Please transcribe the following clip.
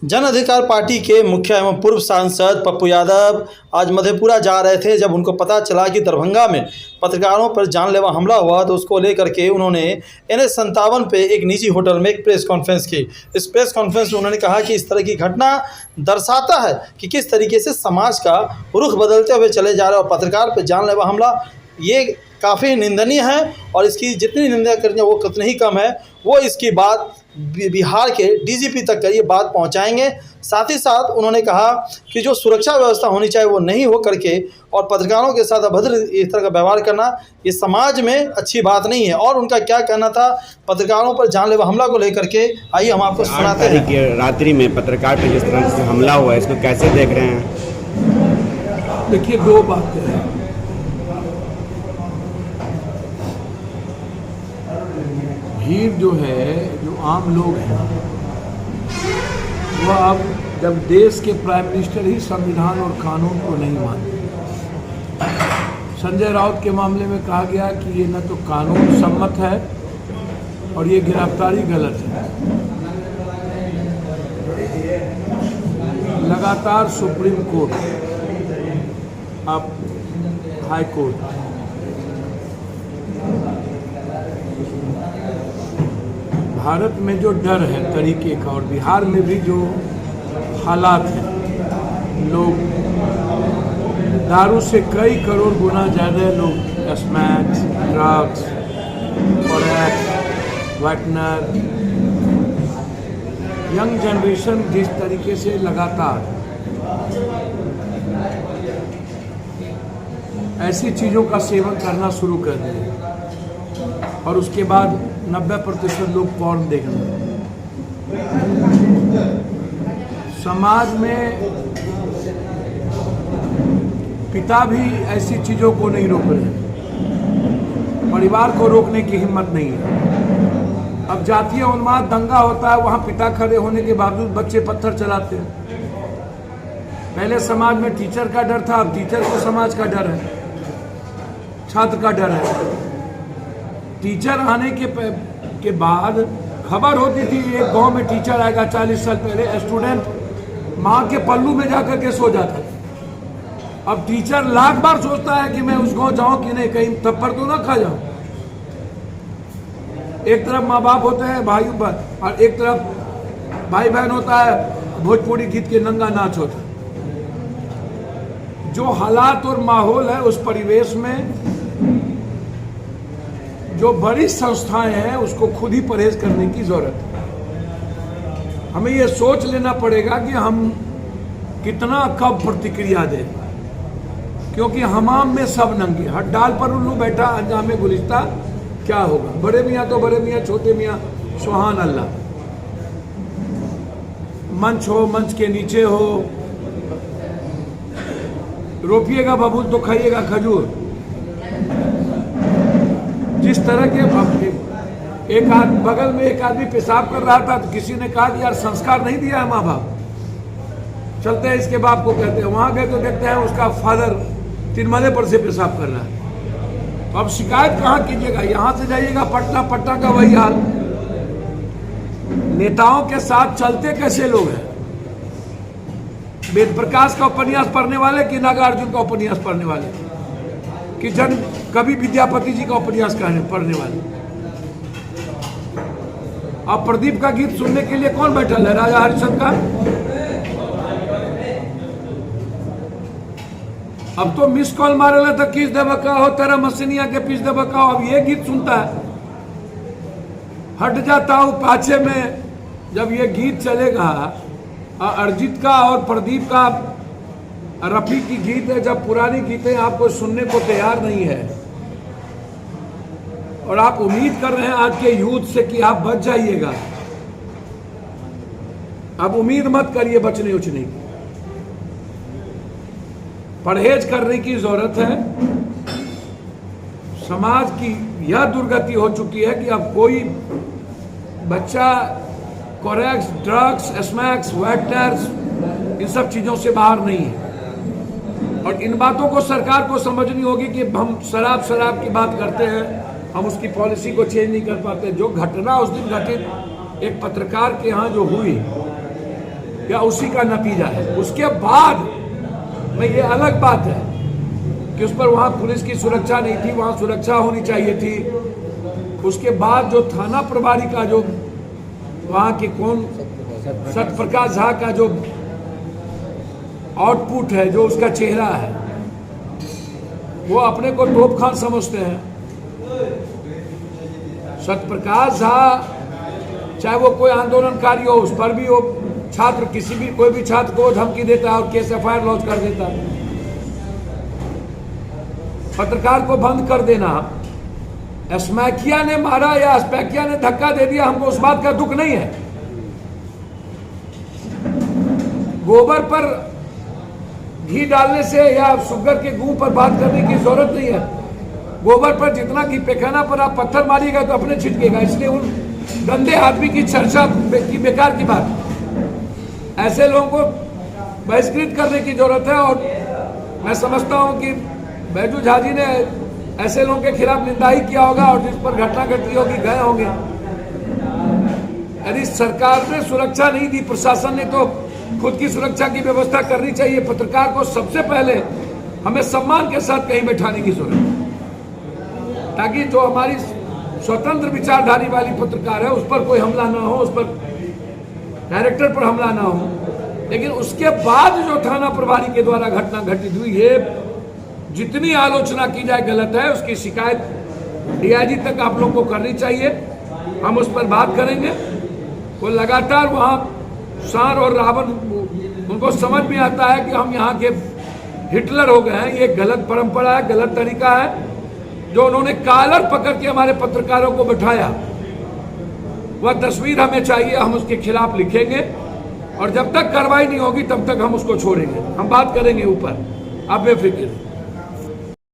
जन अधिकार पार्टी के मुखिया एवं पूर्व सांसद पप्पू यादव आज मधेपुरा जा रहे थे। जब उनको पता चला कि दरभंगा में पत्रकारों पर जानलेवा हमला हुआ तो उसको लेकर के उन्होंने NH57 पे एक निजी होटल में एक प्रेस कॉन्फ्रेंस की। इस प्रेस कॉन्फ्रेंस में उन्होंने कहा कि इस तरह की घटना दर्शाता है कि किस तरीके से समाज का रुख बदलते हुए चले जा रहे हैं और पत्रकार पर जानलेवा हमला ये काफ़ी निंदनीय है और इसकी जितनी निंदा करेंगे वो उतनी ही कम है। वो इसकी बात बिहार के DGP तक कर ये बात पहुंचाएंगे। साथ ही साथ उन्होंने कहा कि जो सुरक्षा व्यवस्था होनी चाहिए वो नहीं हो करके और पत्रकारों के साथ अभद्र इस तरह का व्यवहार करना ये समाज में अच्छी बात नहीं है। और उनका क्या कहना था पत्रकारों पर जानलेवा हमला को लेकर के, आइए हम आपको सुनाते हैं। कि रात्रि में पत्रकार पर जिस तरह से हमला हुआ है इसको कैसे देख रहे हैं? देखिए, दो बातें हैं। भीड़ जो है, जो आम लोग हैं, वह अब जब देश के प्राइम मिनिस्टर ही संविधान और कानून को नहीं मानते। संजय राउत के मामले में कहा गया कि ये न तो कानून सम्मत है और ये गिरफ्तारी गलत है। लगातार सुप्रीम कोर्ट, अब हाई कोर्ट, भारत में जो डर है तरीके का और बिहार में भी जो हालात हैं, लोग दारू से कई करोड़ गुना ज़्यादा लोग smacks, drugs, forex, whitener, young generation जिस तरीके से लगातार ऐसी चीज़ों का सेवन करना शुरू कर दिए और उसके बाद 90% लोग पॉर्न देख रहे हैं। समाज में पिता भी ऐसी चीज़ों को नहीं रोक रहे, परिवार को रोकने की हिम्मत नहीं है। अब जातीय उन्माद दंगा होता है, वहाँ पिता खड़े होने के बावजूद बच्चे पत्थर चलाते हैं। पहले समाज में टीचर का डर था, अब टीचर को समाज का डर है, छात्र का डर है। टीचर आने के बाद खबर होती थी एक गांव में टीचर आएगा, 40 साल पहले स्टूडेंट माँ के पल्लू में जाकर के सो जाता था। अब टीचर लाख बार सोचता है कि मैं उस गांव जाऊं कि नहीं, कहीं थप्पड़ तो ना खा जाऊं। एक तरफ माँ बाप होते हैं भाई और एक तरफ भाई बहन होता है, भोजपुरी गीत के नंगा नाच होता है। जो हालात और माहौल है उस परिवेश में जो बड़ी संस्थाएं हैं उसको खुद ही परहेज करने की जरूरत है। हमें ये सोच लेना पड़ेगा कि हम कितना कब प्रतिक्रिया दें, क्योंकि हमाम में सब नंगे, हर डाल पर उल्लू बैठा अंजामे गुलिस्ता क्या होगा। बड़े मियाँ तो बड़े मियाँ, छोटे मियाँ सुभान अल्लाह। मंच हो, मंच के नीचे हो, रोपिएगा बबूल तो खाइएगा खजूर। जिस तरह के एक बगल में एक आदमी पेशाब कर रहा था तो किसी ने कहा कि यार संस्कार नहीं दिया है माँ बाप, चलते हैं इसके बाप को कहते हैं। वहां गए तो देखते हैं उसका फादर तिरमले पर से पेशाब कर रहा है। तो अब शिकायत कहाँ कीजिएगा? यहाँ से जाइएगा पटना, पटना का वही हाल। नेताओं के साथ चलते कैसे लोग हैं? वेद प्रकाश का उपन्यास पढ़ने वाले कि नागार्जुन का उपन्यास पढ़ने वाले कि जन कवि विद्यापति जी का उपन्यास पढ़ने वाले? अब प्रदीप का गीत सुनने के लिए कौन बैठा है? राजा हरिश्चंद्र का। अब तो मिस कॉल मारे तो किस देवका हो, तेरा मसीनिया के पीस देवका हो। अब ये गीत सुनता है, हट जाता हूं पाछे में। जब ये गीत चलेगा अरिजीत का और प्रदीप का, रफी की गीत है, जब पुरानी गीतें आपको सुनने को तैयार नहीं है और आप उम्मीद कर रहे हैं आज के यूथ से कि आप बच जाइएगा, अब उम्मीद मत करिए बचने उचने की। परहेज करने की जरूरत है। समाज की यह दुर्गति हो चुकी है कि अब कोई बच्चा कोरेक्स, ड्रग्स, स्मैक्स, वाइटनर्स, इन सब चीजों से बाहर नहीं है। और इन बातों को सरकार को समझनी होगी कि हम शराब की बात करते हैं, हम उसकी पॉलिसी को चेंज नहीं कर पाते। जो घटना उस दिन घटित एक पत्रकार के यहाँ जो हुई, या उसी का नतीजा है। उसके बाद में ये अलग बात है कि उस पर वहाँ पुलिस की सुरक्षा नहीं थी, वहाँ सुरक्षा होनी चाहिए थी। उसके बाद जो थाना प्रभारी का जो वहाँ के कौन सत्यप्रकाश झा का जो आउटपुट है, जो उसका चेहरा है, वो अपने को तोप खान समझते हैं। सत्यप्रकाश झा चाहे वो कोई आंदोलनकारी हो, उस पर भी वो छात्र किसी भी कोई भी छात्र को धमकी देता है और केस एफआईआर लॉन्च कर देता है। पत्रकार को बंद कर देना, स्मैकिया ने मारा या स्मैकिया ने धक्का दे दिया, हमको उस बात का दुख नहीं है। गोबर पर घी डालने से या शुगर के गूं पर बात करने की जरूरत नहीं है। गोबर पर जितना घी पैखाना पर आप पत्थर मारिएगा तो अपने छिटकेगा, इसलिए उन गंदे आदमी की चर्चा की बेकार की बात। ऐसे लोगों को बहिष्कृत करने की जरूरत है। और मैं समझता हूं कि बैजू झा जी ने ऐसे लोगों के खिलाफ निंदा ही किया होगा और जिस पर घटना घटी होगी गए होंगे। यदि सरकार ने सुरक्षा नहीं दी, प्रशासन ने, तो खुद की सुरक्षा की व्यवस्था करनी चाहिए। पत्रकार को सबसे पहले हमें सम्मान के साथ कहीं बैठाने की जरूरत है, ताकि जो हमारी स्वतंत्र विचारधारी वाली पत्रकार है उस पर कोई हमला ना हो, उस पर डायरेक्टर पर हमला ना हो। लेकिन उसके बाद जो थाना प्रभारी के द्वारा घटना घटित हुई, ये जितनी आलोचना की जाए गलत है। उसकी शिकायत डीआईजी तक आप लोग को करनी चाहिए, हम उस पर बात करेंगे। वो लगातार वहाँ सांड और रावण, उनको समझ में आता है कि हम यहाँ के हिटलर हो गए हैं। ये गलत परंपरा है, गलत तरीका है। जो उन्होंने कॉलर पकड़ के हमारे पत्रकारों को बिठाया, वह तस्वीर हमें चाहिए, हम उसके खिलाफ लिखेंगे। और जब तक कार्रवाई नहीं होगी तब तक हम उसको छोड़ेंगे। हम बात करेंगे ऊपर, आप बेफिक्र।